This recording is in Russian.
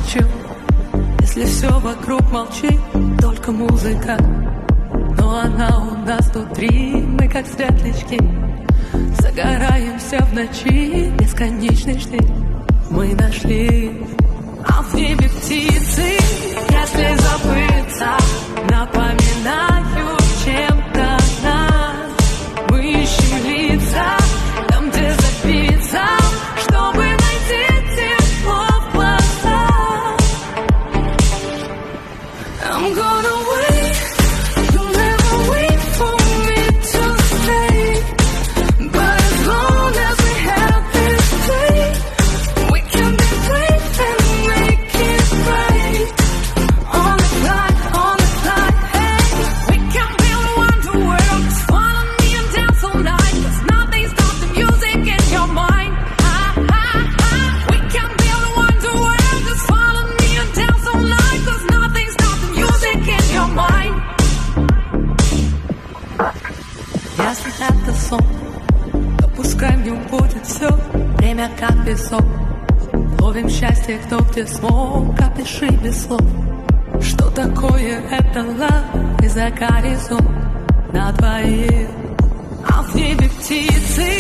молчу, если все вокруг молчит, только музыка. Но она у нас внутри, мы как светлячки, загораемся в ночи бесконечной жди. Мы нашли, а в небе птицы, если забыться, напоминаю чем-то нас. Мы ищем лица там, где забиться, чтобы найти тепло в глазах. I'm gonna wait, you'll never wait for me to stay. But as long as we have this day, we can be brave and make it right. On the clock, hey. We can build a wonder world. Just follow me and dance all night. Cause nothing stops the music in your mind. We can build a wonder world. Just follow me and dance all night. Cause nothing stops the music in your mind. Если это сон, то пускай мне будет все. Время как песок. Ловим счастье, кто где смог. Опиши без слов, что такое это love. И за горизонт на двоих, а в небе птицы.